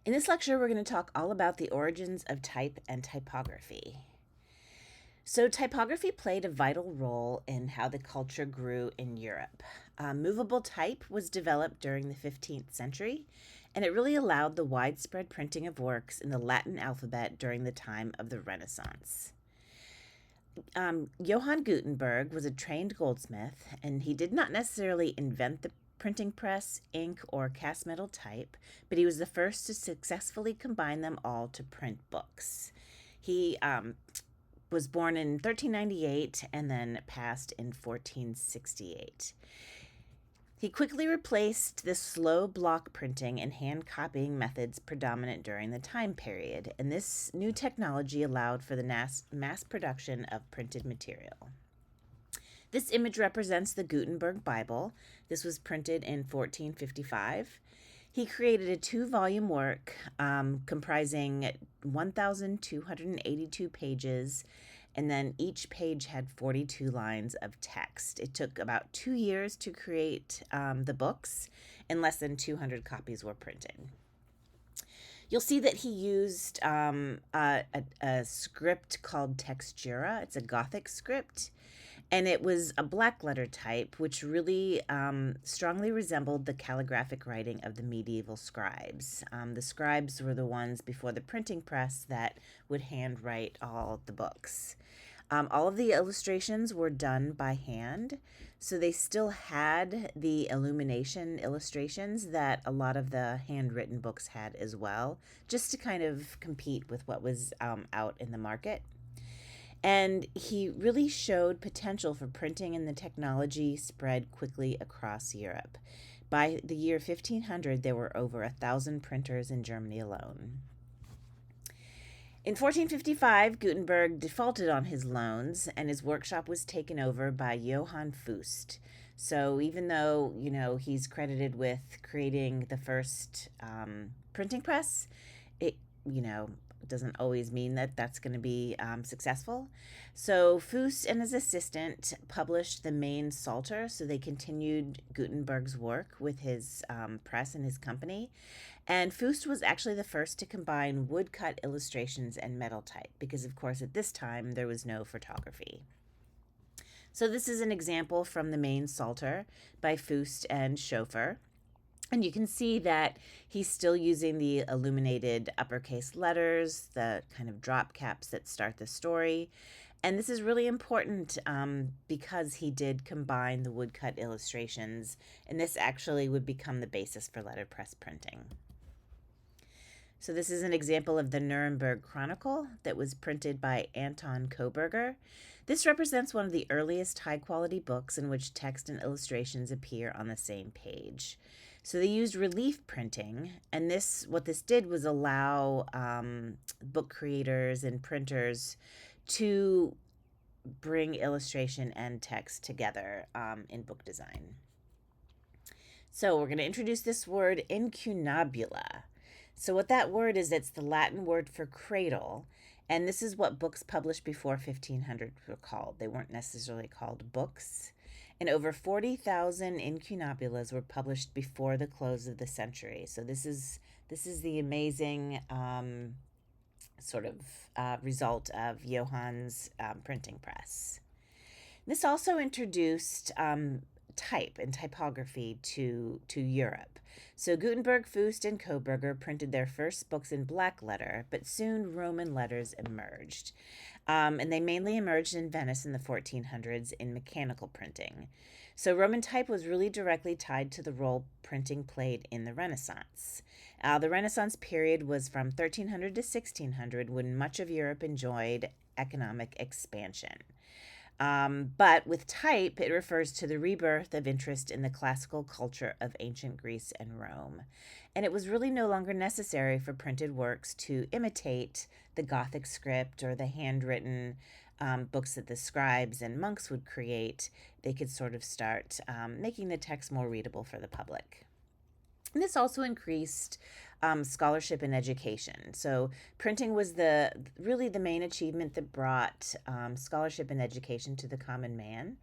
In this lecture, we're going to talk all about the origins of type and typography. So, typography played a vital role in how the culture grew in Europe. Movable type was developed during the 15th century, and it really allowed the widespread printing of works in the Latin alphabet during the time of the Renaissance. Johann Gutenberg was a trained goldsmith, and he did not necessarily invent the printing press, ink, or cast metal type, but he was the first to successfully combine them all to print books. He was born in 1398 and then passed in 1468. He quickly replaced the slow block printing and hand copying methods predominant during the time period, and this new technology allowed for the mass production of printed material. This image represents the Gutenberg Bible. This was printed in 1455. He created a 2-volume work comprising 1,282 pages, and then each page had 42 lines of text. It took about 2 years to create the books, and less than 200 copies were printed. You'll see that he used a script called Textura. It's a Gothic script, and it was a black letter type, which really strongly resembled the calligraphic writing of the medieval scribes. The scribes were the ones before the printing press that would handwrite all the books. All of the illustrations were done by hand, so they still had the illumination illustrations that a lot of the handwritten books had as well, just to kind of compete with what was out in the market. And he really showed potential for printing, and the technology spread quickly across Europe. By the year 1500, there were over 1,000 printers in Germany alone. In 1455, Gutenberg defaulted on his loans, and his workshop was taken over by Johann Fust. So even though, he's credited with creating the first printing press, it, doesn't always mean that that's going to be successful. So Fust and his assistant published the main Psalter, so they continued Gutenberg's work with his press and his company. And Fust was actually the first to combine woodcut illustrations and metal type, because of course at this time there was no photography. So this is an example from the main Psalter by Fust and Schoeffer. And you can see that he's still using the illuminated uppercase letters, the kind of drop caps that start the story. And this is really important because he did combine the woodcut illustrations, and this actually would become the basis for letterpress printing. So this is an example of the Nuremberg Chronicle that was printed by Anton Koberger. This represents one of the earliest high-quality books in which text and illustrations appear on the same page. So they used relief printing, and what this did was allow book creators and printers to bring illustration and text together in book design. So we're going to introduce this word, incunabula. So what that word is, it's the Latin word for cradle, and this is what books published before 1500 were called. They weren't necessarily called books. And over 40,000 incunabulas were published before the close of the century. So this is the amazing result of Johann's printing press. This also introduced type and typography to Europe. So Gutenberg, Fust, and Koberger printed their first books in black letter, but soon Roman letters emerged. And they mainly emerged in Venice in the 1400s in mechanical printing. So Roman type was really directly tied to the role printing played in the Renaissance. The Renaissance period was from 1300 to 1600, when much of Europe enjoyed economic expansion. But with type, it refers to the rebirth of interest in the classical culture of ancient Greece and Rome. And it was really no longer necessary for printed works to imitate the Gothic script or the handwritten books that the scribes and monks would create. They could sort of start making the text more readable for the public. And this also increased scholarship and education. So printing was really the main achievement that brought scholarship and education to the common man.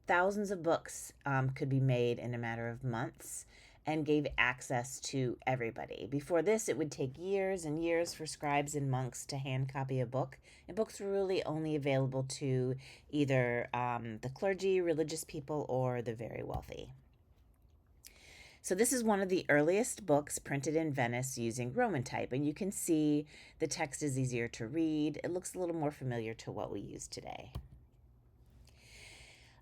Thousands of books could be made in a matter of months, and gave access to everybody. Before this, it would take years and years for scribes and monks to hand copy a book, and books were really only available to either the clergy, religious people, or the very wealthy. So this is one of the earliest books printed in Venice using Roman type, and you can see the text is easier to read. It looks a little more familiar to what we use today.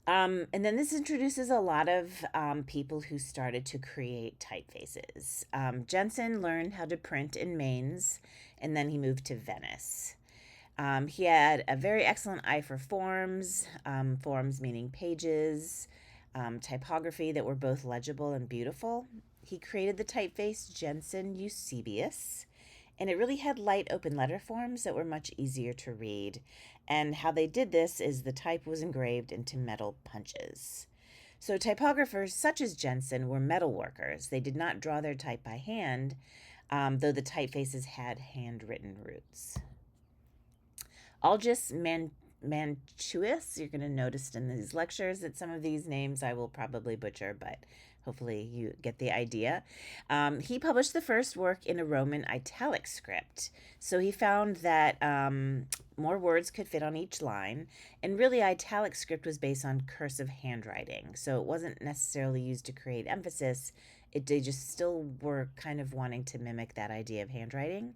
And then this introduces a lot of people who started to create typefaces. Jensen learned how to print in Mainz, and then he moved to Venice. He had a very excellent eye for forms, forms meaning pages, typography that were both legible and beautiful. He created the typeface Jensen Eusebius, and it really had light open letter forms that were much easier to read. And how they did this is the type was engraved into metal punches. So typographers such as Jensen were metal workers. They did not draw their type by hand, though the typefaces had handwritten roots. Algis Mantuis, you're going to notice in these lectures that some of these names I will probably butcher, but hopefully you get the idea. He published the first work in a Roman italic script. So he found that more words could fit on each line, and really italic script was based on cursive handwriting. So it wasn't necessarily used to create emphasis. They just still were kind of wanting to mimic that idea of handwriting.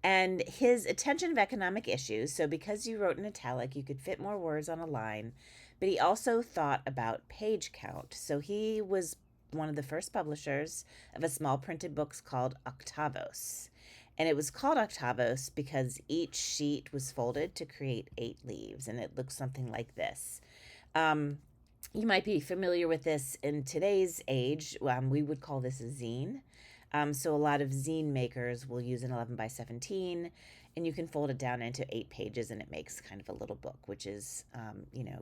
And his attention of economic issues, so because you wrote in italic, you could fit more words on a line, but he also thought about page count. So he was one of the first publishers of a small printed books called Octavos. And it was called Octavos because each sheet was folded to create 8 leaves, and it looks something like this. You might be familiar with this in today's age. We would call this a zine. So a lot of zine makers will use an 11 by 17, and you can fold it down into 8 pages, and it makes kind of a little book, which is,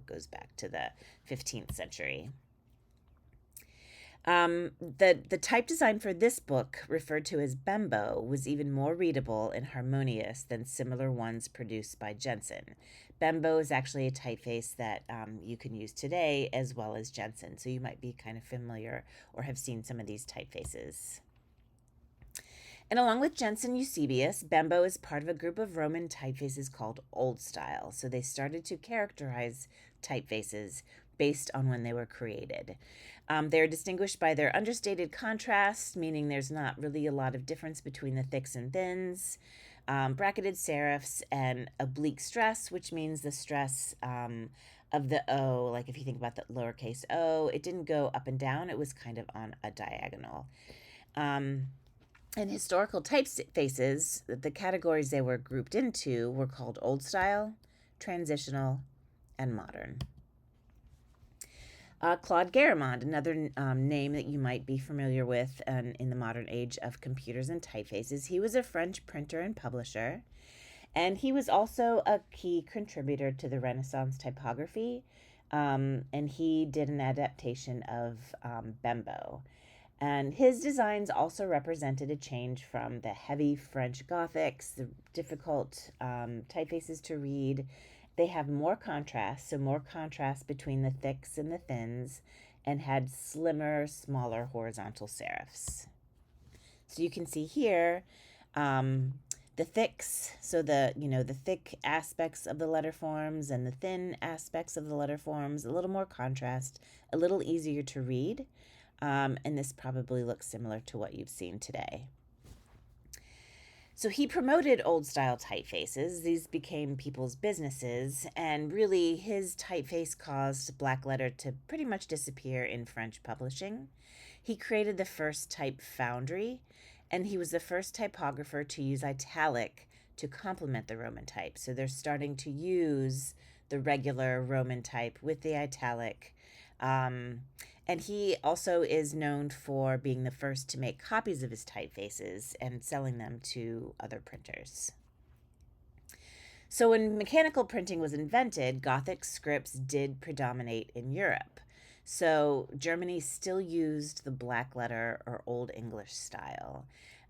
goes back to the 15th century. The type design for this book, referred to as Bembo, was even more readable and harmonious than similar ones produced by Jensen. Bembo is actually a typeface that you can use today as well as Jensen, so you might be kind of familiar or have seen some of these typefaces. And along with Jensen Eusebius, Bembo is part of a group of Roman typefaces called Old Style. So they started to characterize typefaces based on when they were created. They're distinguished by their understated contrast, meaning there's not really a lot of difference between the thicks and thins, bracketed serifs, and oblique stress, which means the stress of the O, like if you think about the lowercase o, it didn't go up and down, it was kind of on a diagonal. And historical typefaces, the categories they were grouped into were called Old Style, Transitional, and Modern. Claude Garamond, another name that you might be familiar with in the modern age of computers and typefaces. He was a French printer and publisher, and he was also a key contributor to the Renaissance typography, and he did an adaptation of Bembo. And his designs also represented a change from the heavy French Gothics, the difficult typefaces to read. They have more contrast, so more contrast between the thicks and the thins, and had slimmer, smaller horizontal serifs. So you can see here the thicks, so the thick aspects of the letter forms and the thin aspects of the letter forms, a little more contrast, a little easier to read. And this probably looks similar to what you've seen today. So he promoted old style typefaces. These became people's businesses, and really his typeface caused blackletter to pretty much disappear in French publishing. He created the first type foundry, and he was the first typographer to use italic to complement the Roman type. So they're starting to use the regular Roman type with the italic. And he also is known for being the first to make copies of his typefaces and selling them to other printers. So when mechanical printing was invented, Gothic scripts did predominate in Europe. So Germany still used the black letter or Old English style.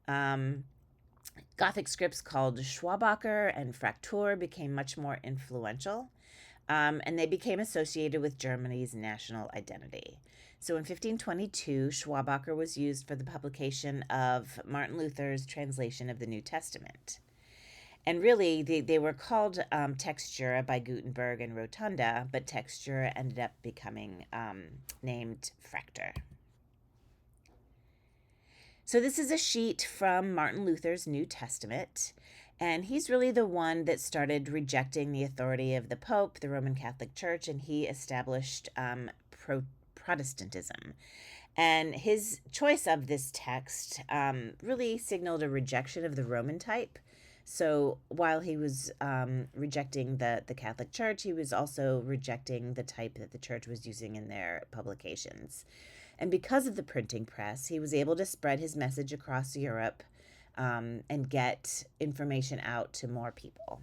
Gothic scripts called Schwabacher and Fraktur became much more influential, and they became associated with Germany's national identity. So in 1522, Schwabacher was used for the publication of Martin Luther's translation of the New Testament. And really, they were called Textura by Gutenberg and Rotunda, but Textura ended up becoming named Fractor. So this is a sheet from Martin Luther's New Testament, and he's really the one that started rejecting the authority of the Pope, the Roman Catholic Church, and he established Protestantism. And his choice of this text really signaled a rejection of the Roman type. So while he was rejecting the Catholic Church, he was also rejecting the type that the church was using in their publications. And because of the printing press, he was able to spread his message across Europe and get information out to more people.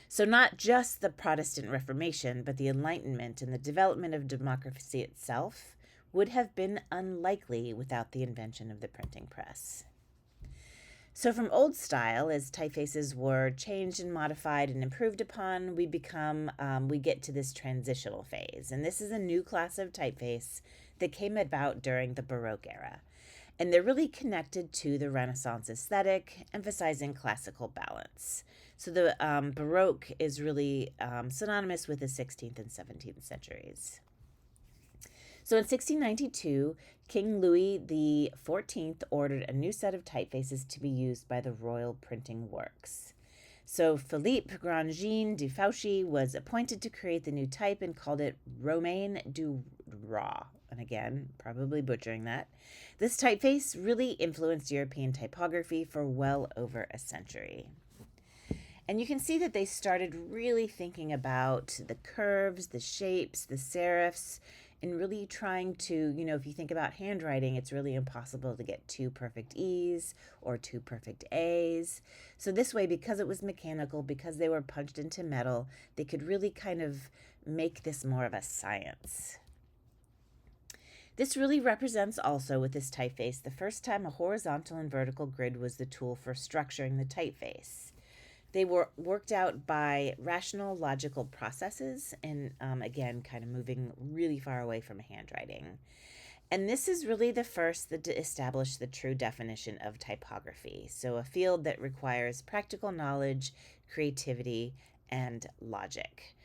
So not just the Protestant Reformation, but the Enlightenment and the development of democracy itself would have been unlikely without the invention of the printing press. So from old style, as typefaces were changed and modified and improved upon, we get to this transitional phase. And this is a new class of typeface that came about during the Baroque era. And they're really connected to the Renaissance aesthetic, emphasizing classical balance. So the Baroque is really synonymous with the 16th and 17th centuries. So in 1692, King Louis XIV ordered a new set of typefaces to be used by the Royal Printing Works. So Philippe Grandjean du Fauchy was appointed to create the new type and called it Romain du Roi. And again, probably butchering that. This typeface really influenced European typography for well over a century. And you can see that they started really thinking about the curves, the shapes, the serifs, and really trying to, if you think about handwriting, it's really impossible to get two perfect E's or two perfect A's. So this way, because it was mechanical, because they were punched into metal, they could really kind of make this more of a science. This really represents also, with this typeface, the first time a horizontal and vertical grid was the tool for structuring the typeface. They were worked out by rational, logical processes and, again, kind of moving really far away from handwriting. And this is really the first that established the true definition of typography. So a field that requires practical knowledge, creativity, and logic.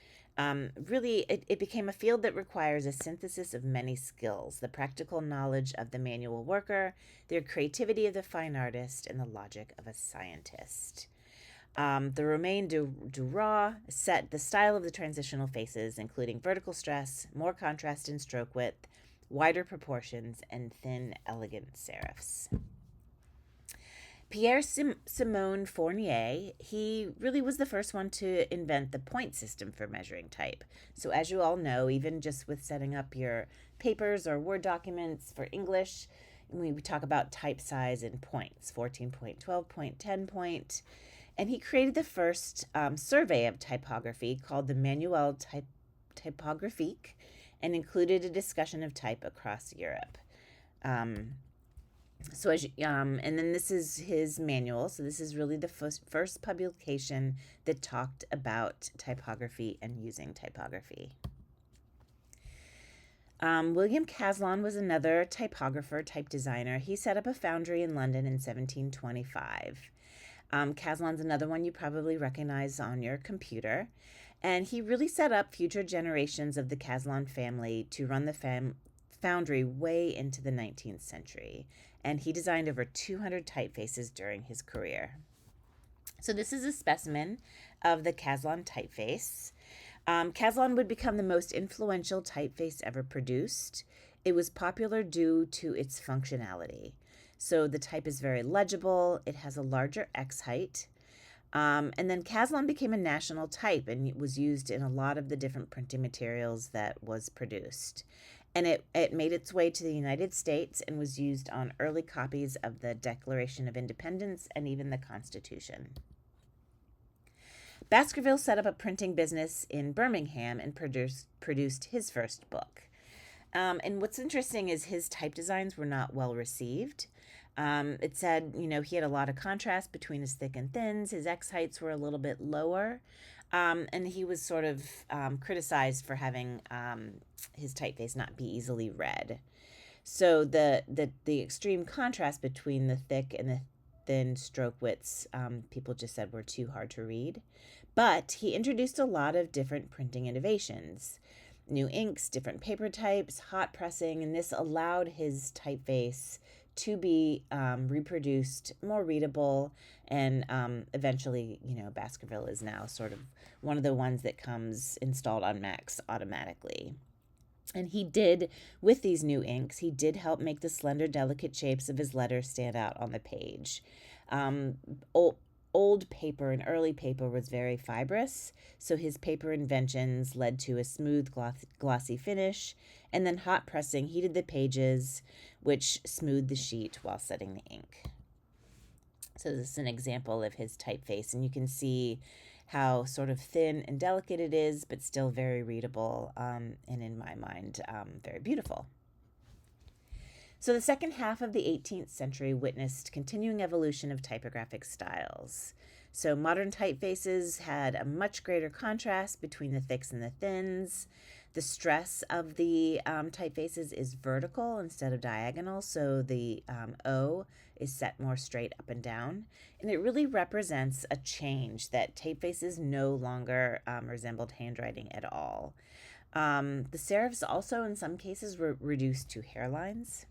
Really, it became a field that requires a synthesis of many skills: the practical knowledge of the manual worker, the creativity of the fine artist, and the logic of a scientist. The Romain du Roi set the style of the transitional faces, including vertical stress, more contrast in stroke width, wider proportions, and thin, elegant serifs. Pierre Simon Fournier, he really was the first one to invent the point system for measuring type. So as you all know, even just with setting up your papers or Word documents for English, we talk about type size in points: 14 point, 12 point, 10 point. And he created the first survey of typography called the Manuel Typographique, and included a discussion of type across Europe. And then this is his manual. So this is really the first publication that talked about typography and using typography. William Caslon was another typographer, type designer. He set up a foundry in London in 1725. Caslon's another one you probably recognize on your computer. And he really set up future generations of the Caslon family to run the foundry way into the 19th century. And he designed over 200 typefaces during his career. So this is a specimen of the Caslon typeface. Caslon would become the most influential typeface ever produced. It was popular due to its functionality. So the type is very legible. It has a larger X height. And then Caslon became a national type and was used in a lot of the different printing materials that was produced. And it made its way to the United States and was used on early copies of the Declaration of Independence and even the Constitution. Baskerville set up a printing business in Birmingham and produced his first book. And what's interesting is his type designs were not well received. It said, he had a lot of contrast between his thick and thins. His X heights were a little bit lower. And he was sort of criticized for having his typeface not be easily read. So the extreme contrast between the thick and the thin stroke widths, people just said were too hard to read. But he introduced a lot of different printing innovations. New inks, different paper types, hot pressing, and this allowed his typeface to be reproduced, more readable, and eventually, Baskerville is now sort of one of the ones that comes installed on Macs automatically. And he did, with these new inks, he did help make the slender, delicate shapes of his letters stand out on the page. Um, old paper and early paper was very fibrous, so his paper inventions led to a smooth, glossy finish. And then hot pressing heated the pages, which smoothed the sheet while setting the ink. So this is an example of his typeface, and you can see how sort of thin and delicate it is, but still very readable, and in my mind, very beautiful. So the second half of the 18th century witnessed continuing evolution of typographic styles. So modern typefaces had a much greater contrast between the thicks and the thins. The stress of the typefaces is vertical instead of diagonal, so the O is set more straight up and down. And it really represents a change that typefaces no longer resembled handwriting at all. The serifs also, in some cases, were reduced to hairlines.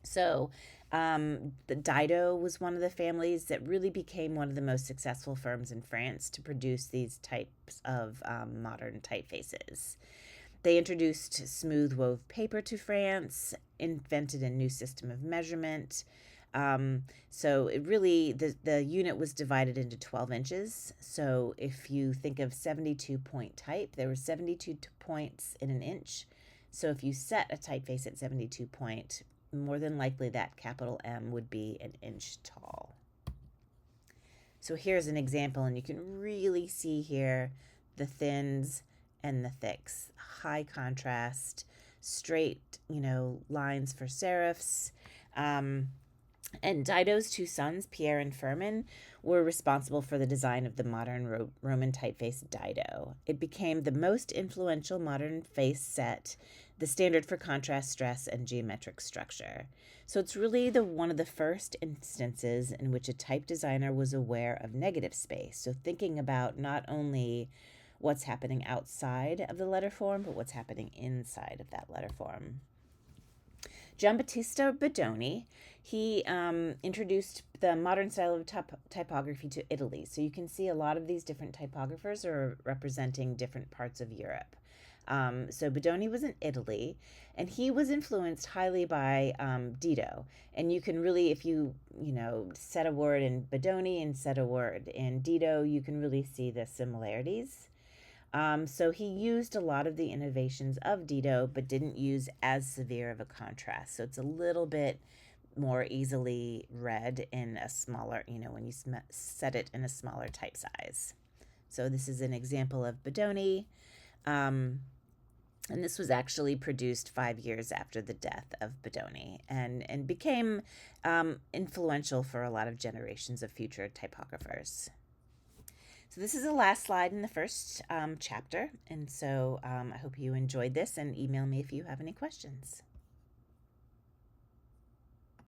So the Dido was one of the families that really became one of the most successful firms in France to produce these types of modern typefaces. They introduced smooth wove paper to France, invented a new system of measurement. So it really, the unit was divided into 12 inches. So if you think of 72 point type, there were 72 points in an inch. So if you set a typeface at 72 point, more than likely that capital M would be an inch tall. So here's an example, and you can really see here the thins and the thicks. High contrast, straight, lines for serifs. And Dido's two sons, Pierre and Firmin, were responsible for the design of the modern Roman typeface Dido. It became the most influential modern face set, the standard for contrast, stress, and geometric structure. So it's really one of the first instances in which a type designer was aware of negative space. So thinking about not only what's happening outside of the letter form, but what's happening inside of that letter form. Giambattista Bodoni, he introduced the modern style of typography to Italy. So you can see a lot of these different typographers are representing different parts of Europe. So Bodoni was in Italy, and he was influenced highly by Dido. And you can really, if you set a word in Bodoni and set a word in Dido, you can really see the similarities. So he used a lot of the innovations of Dido, but didn't use as severe of a contrast. So it's a little bit more easily read in a smaller, when you set it in a smaller type size. So this is an example of Bodoni. And this was actually produced 5 years after the death of Bodoni, and became influential for a lot of generations of future typographers. So this is the last slide in the first chapter, and so I hope you enjoyed this, and email me if you have any questions.